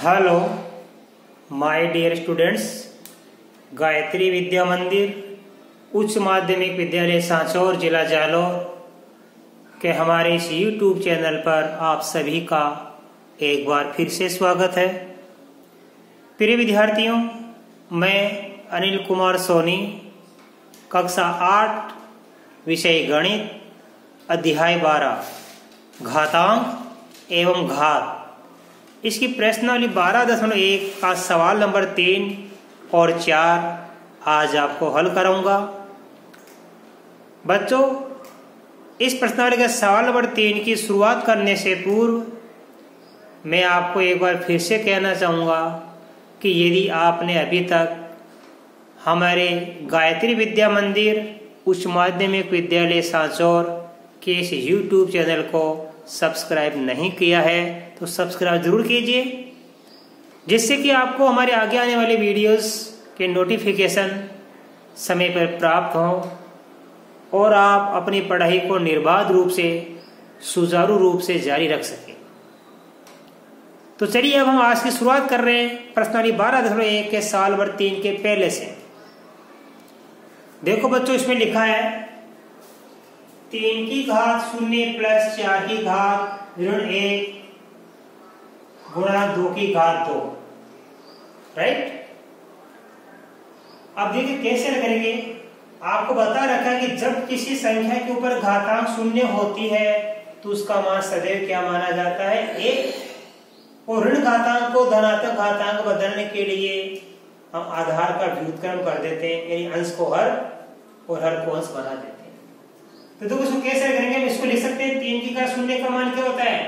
Hello my dear students, Gayatri Vidya Mandir उच्च माध्यमिक विद्यालय सांचौर जिला जालौर के हमारे इस YouTube चैनल पर आप सभी का एक बार फिर से स्वागत है। प्रिय विद्यार्थियों, मैं अनिल कुमार सोनी, कक्षा 8 विषय गणित, अध्याय 12 घातांक एवं घात, इसकी प्रश्नावली 12.1 का सवाल नंबर 3 और 4 आज आपको हल कराऊंगा। बच्चों, इस प्रश्नावली के सवाल नंबर 3 की शुरुआत करने से पूर्व मैं आपको एक बार फिर से कहना चाहूँगा कि यदि आपने अभी तक हमारे गायत्री विद्या मंदिर उच्च माध्यमिक विद्यालय सांचौर के इस YouTube चैनल को सब्सक्राइब नहीं किया है तो सब्सक्राइब जरूर कीजिए, जिससे कि आपको हमारे आगे आने वाले वीडियोस के नोटिफिकेशन समय पर प्राप्त हो और आप अपनी पढ़ाई को निर्बाध रूप से सुचारू रूप से जारी रख सकें। तो चलिए अब हम आज की शुरुआत कर रहे हैं प्रश्नावली 12.1 के सवाल नंबर 3 के पहले से। देखो बच्चों, इसमें लिखा है 3 की घात 0 प्लस 4 की घात ऋण 1 गुणा 2 की घात 2। राइट। अब देखिए कैसे करेंगे। आपको बता रखा है कि जब किसी संख्या के ऊपर घातांक 0 होती है तो उसका मान सदैव क्या माना जाता है, 1। और ऋण घातांक को धनात्मक घातांक बदलने के लिए हम आधार का व्युत्क्रम कर देते हैं, यानी अंश को हर और हर को अंश बना देते हैं। तो देखो इसको कैसे करेंगे, हम इसको लिख सकते हैं 3 की घात 0 का मान क्या होता है,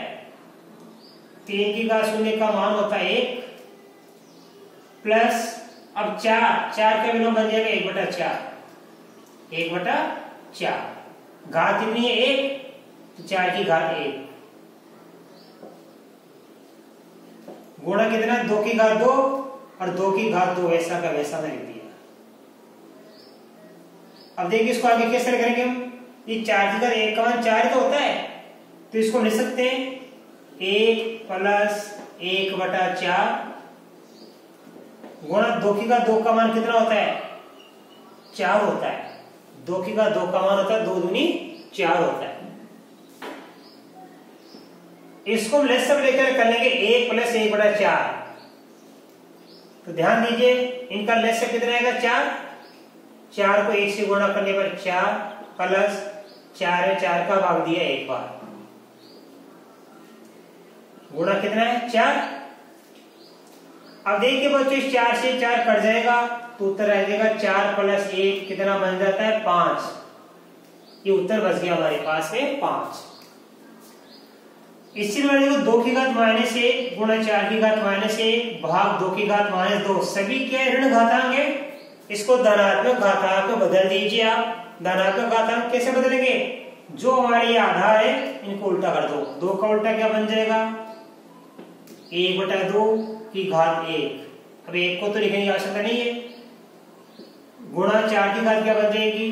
3 की घात 0 का मान होता है 1 प्लस अब 4 का विलोम बन जाएगा 1/4, 1/4। घात कितनी है 1, तो 4 की घात 1 गुणा कितना 2 की घात 2 और 2 की घात 2 वैसा का वैसा लिख दिया। अब देखिए इसको आगे कैसे करेंगे हम, ये 4 की घात 1 का मान 4 तो होता है, तो इसको लिख सकते हैं 1 प्लस 1/4 गुणा 2 की घात 2 का मान कितना होता है, 4 होता है। 2 की घात 2 का मान होता है 2 दूनी 4 होता है। इसको हम सब लेकर कर लेंगे 1 प्लस 1/4। तो ध्यान दीजिए इनका लेस कितना आएगा 4 को 1 से गुणा करने पर 4 प्लस 4 है, 4 का भाग दिया एक बार, गुणा कितना है 4। अब देखिए बच्चों, इस 4 से 4 कट जाएगा तो उत्तर आ जाएगा 4 प्लस 1 कितना बन जाता है 5। ये उत्तर बच गया हमारे पास में 5। इसी तरह 2 की घात -1 गुणा 4 की घात -1 भाग 2 की घात -2 सभी क्या है, ऋण घातांक है। इसको धनात्मक घातांक में बदल दीजिए आप। धनात्मक घातांक कैसे बदलेंगे, जो हमारे ये आधार है इनको उल्टा कर दो। 2 का उल्टा क्या बन जाएगा 1/2 की घात 1। अब 1 को तो लिखने की आवश्यकता नहीं है, गुणा 4 की घात क्या बन जाएगी,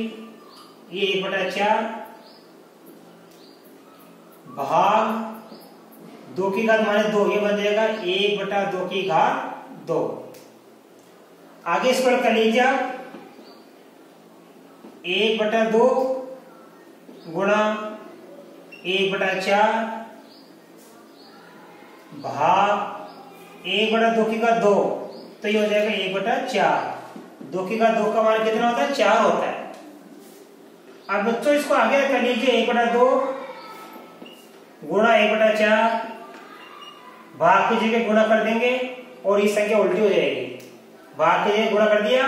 ये 1/4 भाग 2 की घात -2 ये बन जाएगा 1/2 की घात 2। आगे इस पर कर लीजिए आप 1/2 गुणा 1/4 भाग 1/2 की घात 2, तो ये हो जाएगा 1/4। 2 की घात 2 का मान कितना होता है 4 होता है। अब बच्चों इसको आगे कर लीजिए 1/2 गुणा 1/4 भाग की जगह गुणा कर देंगे और ये संख्या उल्टी हो जाएगी। भाग की जगह गुणा कर दिया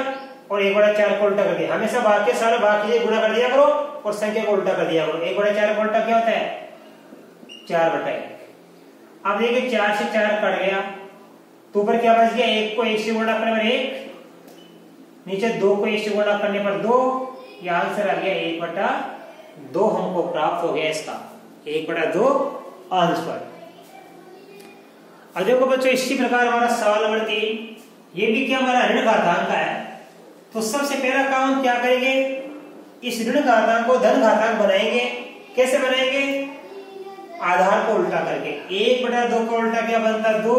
और 1/4 को उल्टा कर दिया। हमेशा भाग के सारे भाग की जगह गुणा कर दिया करो और संख्या को उल्टा कर दिया करो। 1/4 का उल्टा क्या होता है 4/1। अब देखिए 4 से 4 कट गया तो ऊपर क्या बच गया, 1 को 1 से गुणा करने पर 1, नीचे 2 को 1 से गुणा करने पर 2। ये आंसर आ गया 1/2 हमको प्राप्त हो गया इसका 1/2 आंसर। अब देखो बच्चों, इसी प्रकार हमारा सवाल नंबर 3 ये भी क्या हमारा ऋण घातांक का है। तो सबसे पहला काम हम क्या करेंगे, इस ऋण घातांक को धन घातांक बनाएंगे। कैसे बनाएंगे, आधार को उल्टा करके 1/2 का उल्टा क्या बनता है 2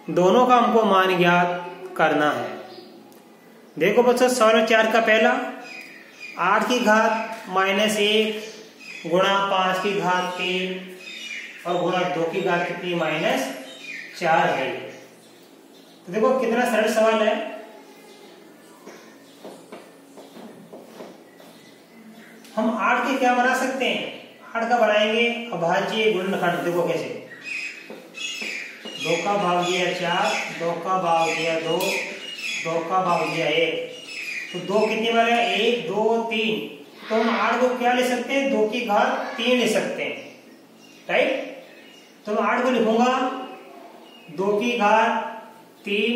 दोनों का हमको मान ज्ञात करना है। देखो बच्चों, सवाल 4 का पहला 8 की घात -1 गुणा 5 की घात 3 और गुणा 2 की घात कितनी -4 है। तो देखो कितना सरल सवाल है। हम 8 के क्या बना सकते हैं, 8 का बनाएंगे अभाज्य गुणनखंड। देखो कैसे, 2 का भाग दिया 4, 2 का भाग दिया 2, 2 का भाग दिया 1, तो 2 कितनी बार है, 1 2 3, तो हम 8 को क्या ले सकते हैं, 2 की घात 3 ले सकते हैं, राइट। तो मैं 8 को लिखूंगा 2 की घात 3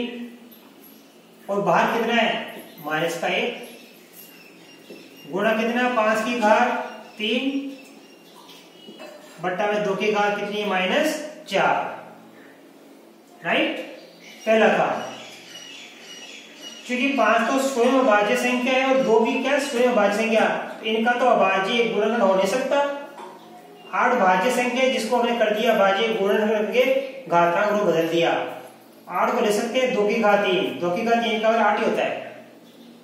और बाहर कितना है -1 गुणा कितना 5 की घात 3 बट्टा में 2 की घात कितनी -4, राइट। पहला काम, क्योंकि 5 तो स्वयं अभाज्य संख्या है और 2 भी क्या स्वयं अभाज्य संख्या, इनका तो अभाज्य गुणनखंड हो नहीं सकता। 8 भाज्य संख्या है जिसको हमने कर दिया अभाज्य गुणनखंड करके घातांक रूप बदल दिया। 8 को ले सकते हैं 2 की घात 3, 2 की घात 3 का 8 ही होता है,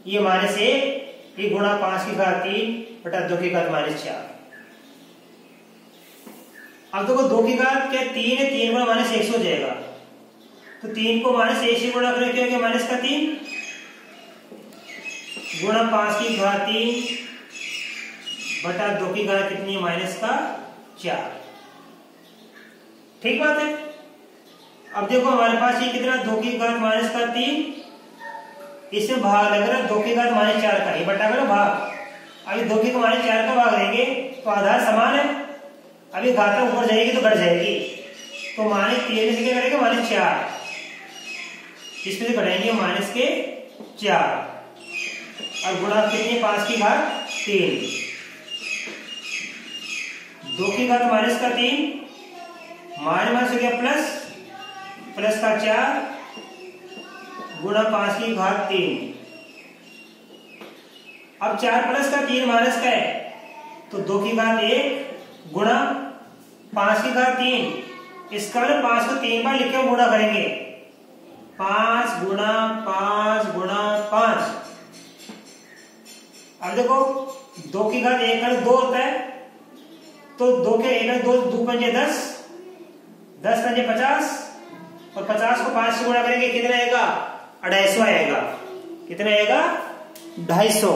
ये -1 ये गुणा 5 की घात 3 बटा 2 की घात -4। अब देखो 2 की घात क्या 3 है, 3 गुणा -1 हो जाएगा, तो 3 को -1 से गुणा करें क्या हो गया -3 गुणा 5 की घात 3 बटा 2 की घात कितनी -4। ठीक बात है। अब देखो हमारे पास ये कितना 2 की घात -3, इसमें भाग लग रहा है 2 की घात -4 का, ये बटा करो भाग। अभी 2 की घात -4 का भाग देंगे तो आधार समान है, अभी घातांक ऊपर जाएगी तो घट जाएगी, तो -3 से क्या करेंगे -4, इसमें से घटाएंगे -4 और गुणा कितनी 5 की घात 3, 2 की घात -3 माइनस हो गया प्लस का 4 गुणा 5 की घात 3। अब 4 प्लस का 3 माइनस का है तो 2 की घात 1 गुणा 5 की घात 3, इसका 5 को 3 बार लिख के गुणा करेंगे, 5 गुणा 5 गुणा 5। अब देखो 2 की घात 1 का 2 होता है, तो 2 के 1 2 2 पंजे 10, 10 पंजे 50 और 50 को 5 से गुणा करेंगे कितना आएगा 250 आएगा। कितना आएगा 250।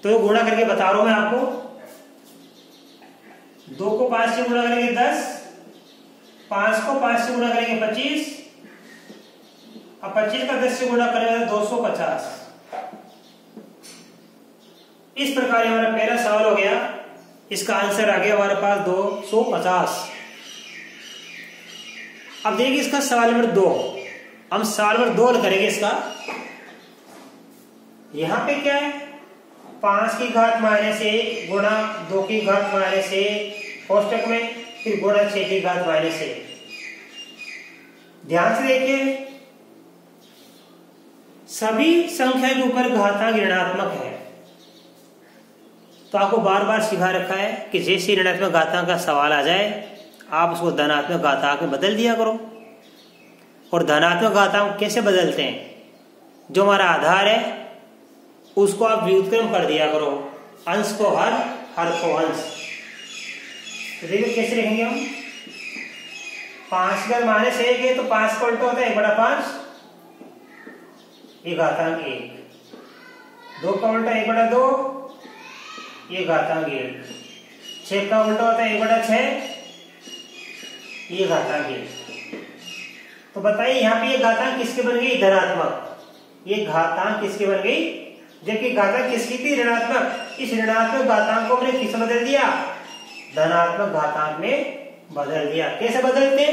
तो गुणा करके बता रहा हूं मैं आपको, 2 को 5 से गुणा करेंगे 10, 5 को 5 से गुणा करेंगे 25, अब 25 का 10 से गुणा करेंगे 250। इस प्रकार हमारा पहला सवाल हो गया, इसका आंसर आ गया हमारे पास 250। अब देखिए इसका सवाल नंबर 2, हम सवाल नंबर 2 करेंगे इसका। यहां पे क्या है 5 की घात -1 गुणा 2 की घात -1 कोष्टक में, फिर गुणा 6 की घात -1। ध्यान से देखिए सभी संख्या के ऊपर घातांक ऋणात्मक है, तो आपको बार बार सिखा रखा है कि जैसे ऋणात्मक घातांक का सवाल आ जाए आप उसको धनात्मक घातांक में बदल दिया करो। और धनात्मक घातांक कैसे बदलते हैं, जो हमारा आधार है उसको आप व्युत्क्रम कर दिया करो, अंश को हर, हर को अंश। तो देखिए कैसे लिखेंगे हम, 5 का -1 है तो 5 का उल्टा होता है 1/5, ये घातांक 1, 2 का उल्टा 1/2, ये घातांक 1, 6 का उल्टा होता है 1/6, ये घातांक 1। तो बताइए यहाँ पे ये घातांक किसके बन गई धनात्मक, ये घातांक किसके बन गई, जबकि घातांक किसकी थी ऋणात्मक। इस ऋणात्मक घातांक को हमने किसमें बदल दिया, धनात्मक घातांक में बदल दिया। कैसे बदलते,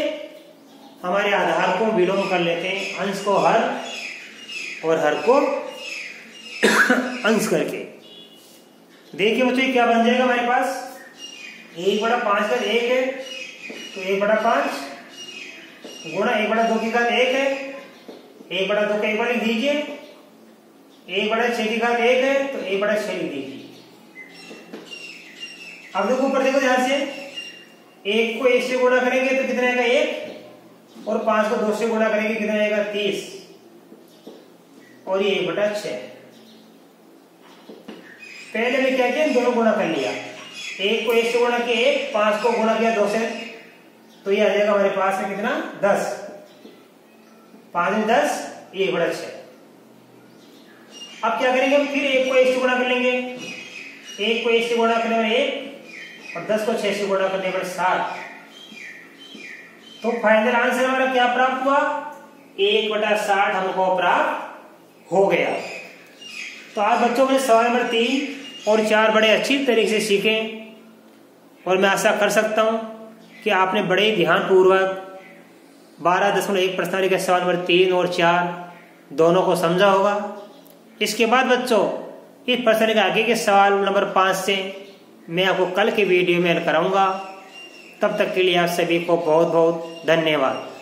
हमारे आधार को विलोम कर लेते हैं, अंश को हर और हर को अंश करके। देखिए बच्चों क्या बन जाएगा हमारे पास, 1/5 का 1 है तो 1/5 गुणा 1/2 की घात 1 है, 1/2 का 1 बार लिख दीजिए, 1/6 की घात 1 है तो 1/6 लिख दीजिए। अब देखो ऊपर देखो ध्यान से, 1 को 1 से गुणा करेंगे तो कितना आएगा 1, और 5 को 2 से गुणा करेंगे कितना आएगा 30 और ये 1/6। पहले में क्या किया, दोनों गुणा कर लिया, 1 को 1 से गुणा किया 1, 5 को गुणा किया 2 से, तो ये आ जाएगा हमारे पास में कितना 10, 5 में 10 1/6। अब क्या करेंगे, हम फिर 1 को 1 से गुणा कर लेंगे, 1 को 1 से गुणा करने पर 1 और 10 को 6 से गुणा करने पर 7। तो फाइनल आंसर हमारा क्या प्राप्त हुआ, 1/60 हमको प्राप्त हो गया। तो आप बच्चों में सवाल नंबर 3 और 4 बड़े अच्छी तरीके से सीखें और मैं आशा कर सकता हूं कि आपने बड़े ध्यानपूर्वक 12.1 प्रश्नावली के सवाल नंबर 3 और 4 दोनों को समझा होगा। इसके बाद बच्चों इस प्रश्न के आगे के सवाल नंबर 5 से मैं आपको कल के वीडियो में हल कराऊंगा। तब तक के लिए आप सभी को बहुत बहुत धन्यवाद।